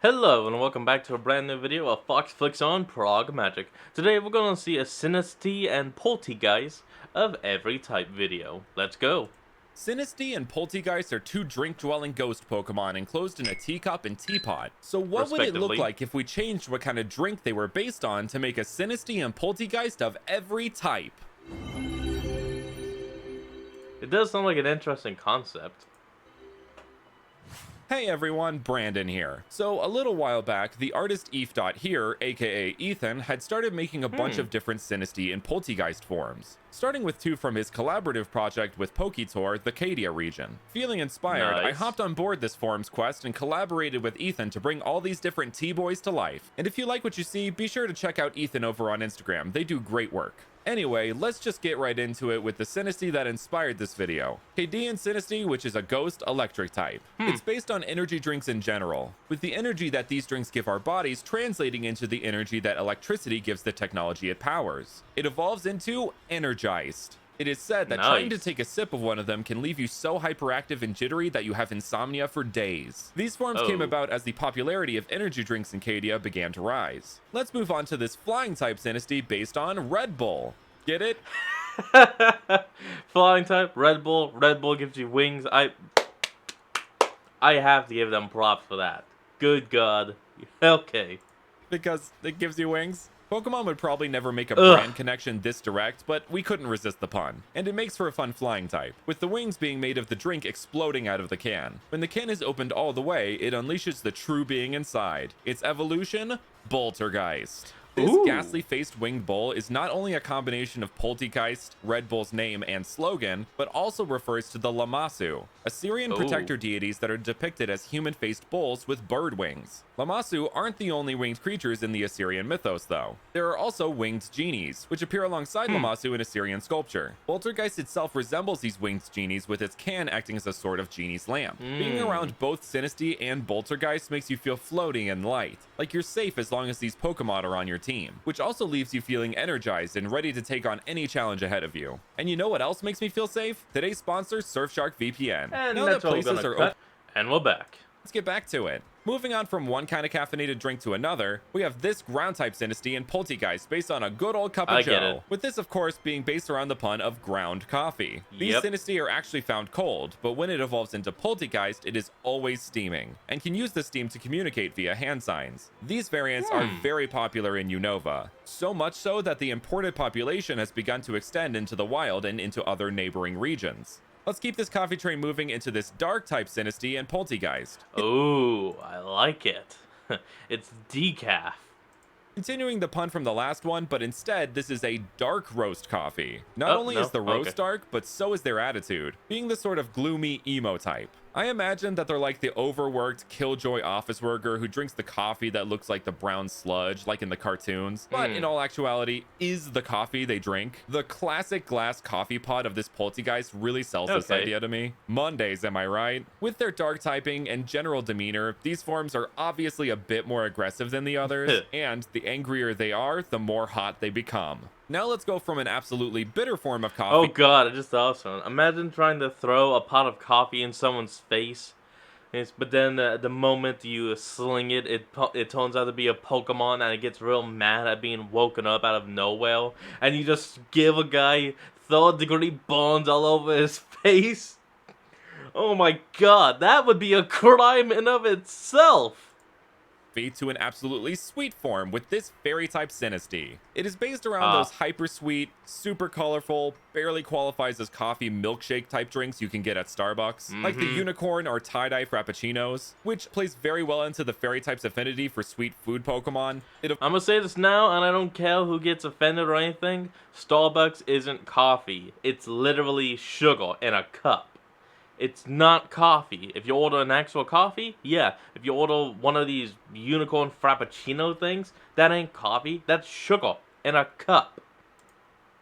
Hello and welcome back to a brand new video of Fox Flicks on Prague Magic. Today we're going to see a SINISTEA and POLTEAGEIST of every type video. Let's go! SINISTEA and POLTEAGEIST are two drink-dwelling ghost Pokemon enclosed in a teacup and teapot. So what would it look like if we changed what kind of drink they were based on to make a SINISTEA and POLTEAGEIST of every type? It does sound like an interesting concept. Hey everyone, Brandon here. So a little while back, the artist Eve. Here, aka Ethan, had started making a bunch of different SINISTEA and POLTEAGEIST forms, starting with two from his collaborative project with PokeTour, the Cadia region. Feeling inspired, I hopped on board this forms quest and collaborated with Ethan to bring all these different T-boys to life. And if you like what you see, be sure to check out Ethan over on Instagram, they do great work. Anyway, let's just get right into it with the SINISTEA that inspired this video. Cadian SINISTEA, which is a ghost electric type. It's based on energy drinks in general, with the energy that these drinks give our bodies translating into the energy that electricity gives the technology it powers. It evolves into Energized. It is said that trying to take a sip of one of them can leave you so hyperactive and jittery that you have insomnia for days. These forms came about as the popularity of energy drinks in Cadia began to rise. Let's move on to this flying type SINISTEA based on Red Bull. Get it? Flying type, Red Bull. Red Bull gives you wings. I have to give them props for that. Good God. Okay. Because it gives you wings? Pokemon would probably never make a brand connection this direct, but we couldn't resist the pun. And it makes for a fun flying type, with the wings being made of the drink exploding out of the can. When the can is opened all the way, it unleashes the true being inside. Its evolution, Poltergeist. This ghastly-faced winged bull is not only a combination of Polteageist, Red Bull's name and slogan, but also refers to the Lamassu, Assyrian protector deities that are depicted as human-faced bulls with bird wings. Lamassu aren't the only winged creatures in the Assyrian mythos, though. There are also winged genies, which appear alongside Lamassu in Assyrian sculpture. Poltergeist itself resembles these winged genies, with its can acting as a sort of genie's lamp. Being around both SINISTEA and Poltergeist makes you feel floating and light, like you're safe as long as these Pokemon are on your team, which also leaves you feeling energized and ready to take on any challenge ahead of you. And you know what else makes me feel safe? Today's sponsor, Surfshark VPN. And now that's that places are open, and we're back. let's get back to it. Moving on from one kind of caffeinated drink to another, we have this ground type SINISTEA and POLTEAGEIST based on a good old cup of joe, with this of course being based around the pun of ground coffee. These SINISTEA are actually found cold, but when it evolves into POLTEAGEIST, it is always steaming, and can use the steam to communicate via hand signs. These variants are very popular in Unova, so much so that the imported population has begun to extend into the wild and into other neighboring regions. Let's keep this coffee train moving into this dark type SINISTEA and POLTEAGEIST. Oh, I like it. It's decaf. Continuing the pun from the last one, but instead this is a dark roast coffee. Not only is the roast dark, but so is their attitude, being the sort of gloomy emo type. I imagine that they're like the overworked killjoy office worker who drinks the coffee that looks like the brown sludge, like in the cartoons, but in all actuality is the coffee they drink. The classic glass coffee pot of this Polteageist really sells this idea to me. Mondays, am I right? With their dark typing and general demeanor, these forms are obviously a bit more aggressive than the others, and the angrier they are, the more hot they become. Now let's go from an absolutely bitter form of coffee. Oh God, I just thought of something. Imagine trying to throw a pot of coffee in someone's face, but then the moment you sling it, it turns out to be a Pokemon, and it gets real mad at being woken up out of nowhere, and you just give a guy third-degree burns all over his face. Oh my God, that would be a crime in of itself. To an absolutely sweet form with this fairy type SINISTEA. It is based around those hyper sweet, super colorful, barely qualifies as coffee milkshake type drinks you can get at Starbucks, like the unicorn or tie-dye frappuccinos, which plays very well into the fairy type's affinity for sweet food Pokemon. I'm gonna say this now, and I don't care who gets offended or anything. Starbucks isn't coffee. It's literally sugar in a cup. It's not coffee. If you order an actual coffee, yeah. If you order one of these unicorn frappuccino things, that ain't coffee. That's sugar in a cup.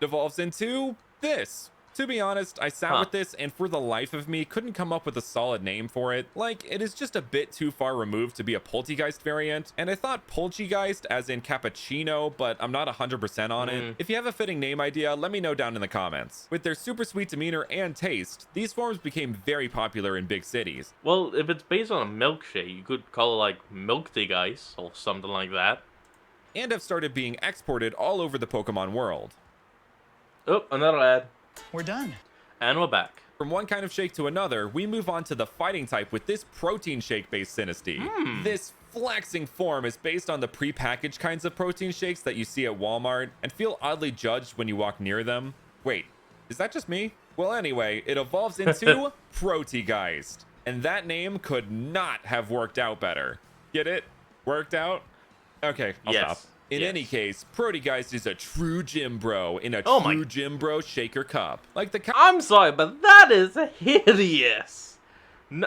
Devolves into this. To be honest, I sat with this and for the life of me couldn't come up with a solid name for it. Like, it is just a bit too far removed to be a Polteageist variant, and I thought Polteageist as in cappuccino, but I'm not 100% on it. If you have a fitting name idea, let me know down in the comments. With their super sweet demeanor and taste, these forms became very popular in big cities. Well, if it's based on a milkshake, you could call it like Milkteageist or something like that. And have started being exported all over the Pokemon world. Oh, another ad. We're done. And we're back. From one kind of shake to another, we move on to the fighting type with this protein shake-based Sinistea. This flexing form is based on the pre-packaged kinds of protein shakes that you see at Walmart and feel oddly judged when you walk near them. Wait, is that just me? Well, anyway, it evolves into Polteageist, and that name could not have worked out better. Get it? Worked out? Okay, I'll stop. In any case, Polteageist is a true gym bro in a true gym bro shaker cup. Like the I'm sorry, but that is hideous.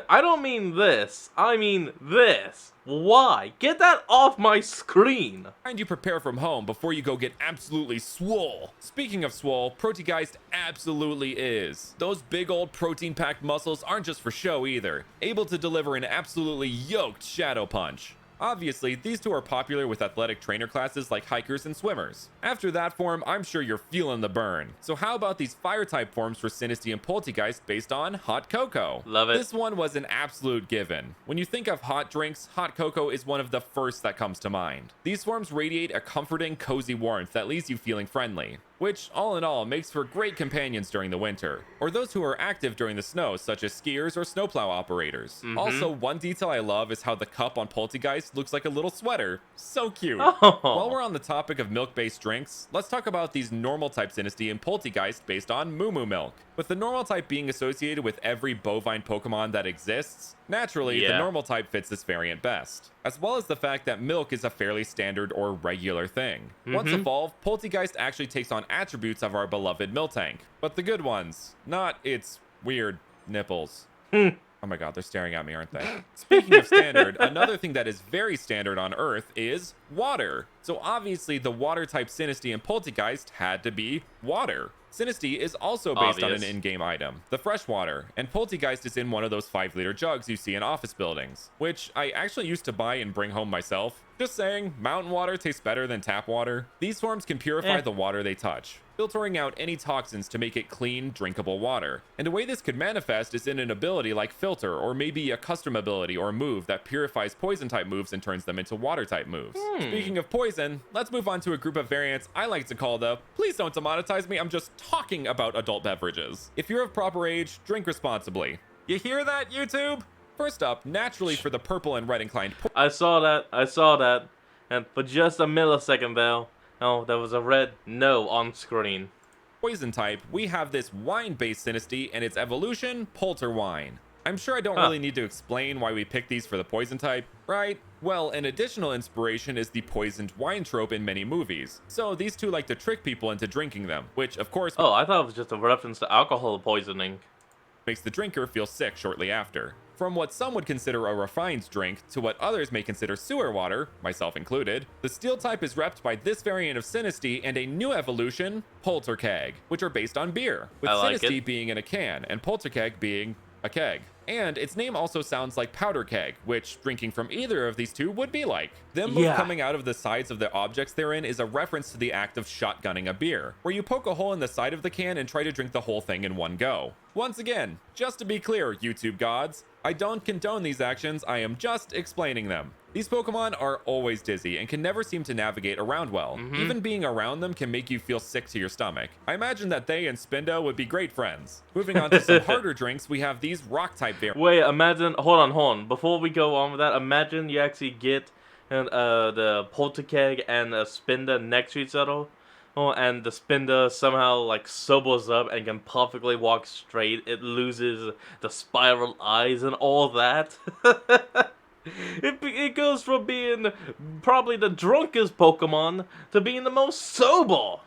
I don't mean this. I mean this. Why? Get that off my screen. And you prepare from home before you go get absolutely swole. Speaking of swole, Polteageist absolutely is. Those big old protein-packed muscles aren't just for show either. Able to deliver an absolutely yoked shadow punch. Obviously, these two are popular with athletic trainer classes like hikers and swimmers. After that form, I'm sure you're feeling the burn. So how about these fire-type forms for Sinistea and Polteageist based on hot cocoa? Love it. This one was an absolute given. When you think of hot drinks, hot cocoa is one of the first that comes to mind. These forms radiate a comforting, cozy warmth that leaves you feeling friendly, which all in all makes for great companions during the winter, or those who are active during the snow, such as skiers or snowplow operators. Also, one detail I love is how the cup on Polteageist looks like a little sweater. So cute. While we're on the topic of milk-based drinks, let's talk about these normal type Sinistea and Polteageist based on Moo Moo milk. With the normal type being associated with every bovine Pokemon that exists, naturally, the normal type fits this variant best, as well as the fact that milk is a fairly standard or regular thing. Once evolved, Polteageist actually takes on attributes of our beloved Miltank, but the good ones, not its weird nipples. Oh my god, they're staring at me, aren't they? Speaking of standard, another thing that is very standard on Earth is water. So obviously the water type Sinistea and Polteageist had to be water. Sinistea is also based on an in-game item, the freshwater, and Polteageist is in one of those 5-liter jugs you see in office buildings, which I actually used to buy and bring home myself. Just saying, mountain water tastes better than tap water. These forms can purify the water they touch, filtering out any toxins to make it clean, drinkable water. And a way this could manifest is in an ability like Filter, or maybe a custom ability or move that purifies poison-type moves and turns them into water-type moves. Speaking of poison, let's move on to a group of variants I like to call the please don't demonetize me, I'm just talking about adult beverages. If you're of proper age, drink responsibly. You hear that, YouTube? First up, naturally for the purple and red inclined. I saw that. And for just a millisecond though, there was a red no on screen. Poison type, we have this wine-based Sinistea and its evolution, Polter Wine. I'm sure I don't really need to explain why we picked these for the poison type, right? Well, an additional inspiration is the poisoned wine trope in many movies. So these two like to trick people into drinking them, which of course... Oh, I thought it was just a reference to alcohol poisoning. ...makes the drinker feel sick shortly after. From what some would consider a refined drink to what others may consider sewer water, myself included, the steel type is repped by this variant of Sinistea and a new evolution, Polterkeg, which are based on beer, with Sinistea being in a can and Polterkeg being a keg. And its name also sounds like powder keg, which drinking from either of these two would be like. Them both coming out of the sides of the objects they're in is a reference to the act of shotgunning a beer, where you poke a hole in the side of the can and try to drink the whole thing in one go. Once again, just to be clear, YouTube gods, I don't condone these actions, I am just explaining them. These Pokemon are always dizzy and can never seem to navigate around well. Even being around them can make you feel sick to your stomach. I imagine that they and Spindo would be great friends. Moving on to some harder drinks, we have these rock-type variants. Wait, imagine, hold on. Before we go on with that, imagine you actually get the Polterkeg and Spinda next to each other. Oh, and the Spinda somehow like sobers up and can perfectly walk straight. It loses the spiral eyes and all that. It goes from being probably the drunkest Pokemon to being the most sober.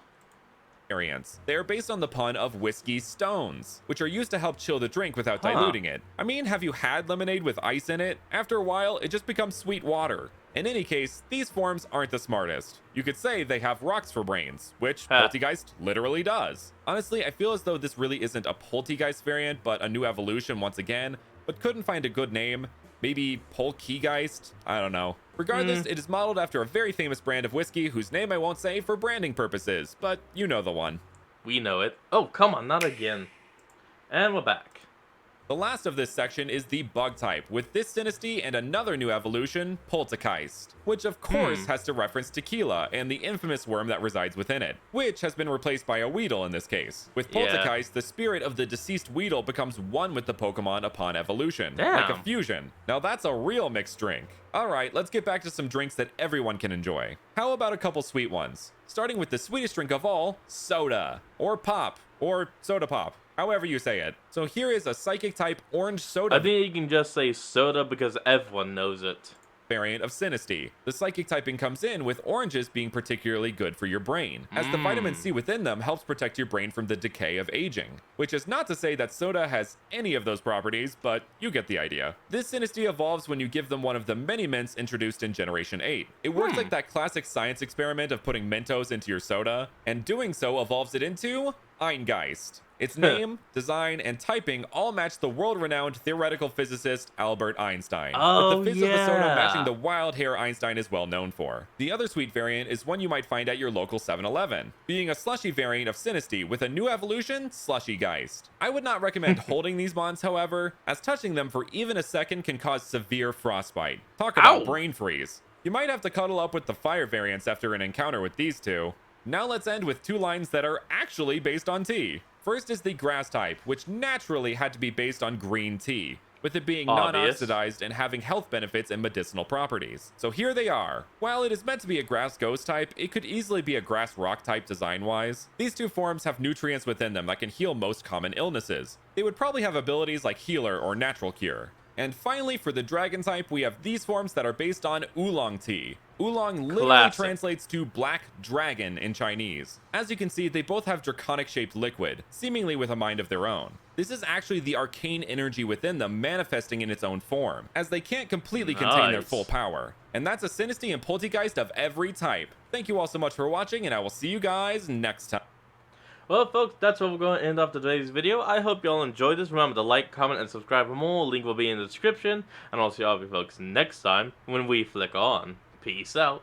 variants. They are based on the pun of whiskey stones, which are used to help chill the drink without Huh. diluting it. I mean, have you had lemonade with ice in it? After a while, it just becomes sweet water. In any case, these forms aren't the smartest. You could say they have rocks for brains, which Huh. Polteageist literally does. Honestly, I feel as though this really isn't a Polteageist variant, but a new evolution once again, but couldn't find a good name. Maybe Polteageist? I don't know. Regardless, it is modeled after a very famous brand of whiskey whose name I won't say for branding purposes, but you know the one. We know it. Oh, come on, not again. And we're back. The last of this section is the bug type, with this SINISTEA and another new evolution, Polteageist, which of course has to reference tequila and the infamous worm that resides within it, which has been replaced by a Weedle in this case. With Polteageist, the spirit of the deceased Weedle becomes one with the Pokemon upon evolution, like a Damn. fusion. Now that's a real mixed drink. Alright, let's get back to some drinks that everyone can enjoy. How about a couple sweet ones? Starting with the sweetest drink of all, soda, or pop, or soda pop. However you say it. So here is a psychic type orange soda I think you can just say soda because everyone knows it. variant of SINISTEA. The psychic typing comes in with oranges being particularly good for your brain, as the vitamin C within them helps protect your brain from the decay of aging. Which is not to say that soda has any of those properties, but you get the idea. This SINISTEA evolves when you give them one of the many mints introduced in Generation 8. It works like that classic science experiment of putting Mentos into your soda, and doing so evolves it into Eingeist. Its name, design, and typing all match the world-renowned theoretical physicist Albert Einstein, Oh, with the fizz of the soda yeah. matching the wild hair Einstein is well known for. The other sweet variant is one you might find at your local 7-Eleven, being a slushy variant of SINISTEA with a new evolution, Slushygeist. I would not recommend holding these bonds, however, as touching them for even a second can cause severe frostbite. Talk about Ow. brain freeze. You might have to cuddle up with the fire variants after an encounter with these two. Now let's end with two lines that are actually based on tea. First is the grass type, which naturally had to be based on green tea, with it being Obvious. non-oxidized and having health benefits and medicinal properties. So here they are. While it is meant to be a grass ghost type, it could easily be a grass rock type design-wise. These two forms have nutrients within them that can heal most common illnesses. They would probably have abilities like healer or natural cure. And finally, for the dragon type, we have these forms that are based on oolong tea. Oolong literally Classic. translates to black dragon in Chinese. As you can see, they both have draconic-shaped liquid, seemingly with a mind of their own. This is actually the arcane energy within them manifesting in its own form, as they can't completely contain their Nice. full power. And that's a SINISTEA and Polteageist of every type. Thank you all so much for watching, and I will see you guys next time. Well, folks, that's where we're going to end off today's video. I hope you all enjoyed this. Remember to like, comment, and subscribe for more. Link will be in the description. And I'll see all of you folks next time when we flick on. Peace out.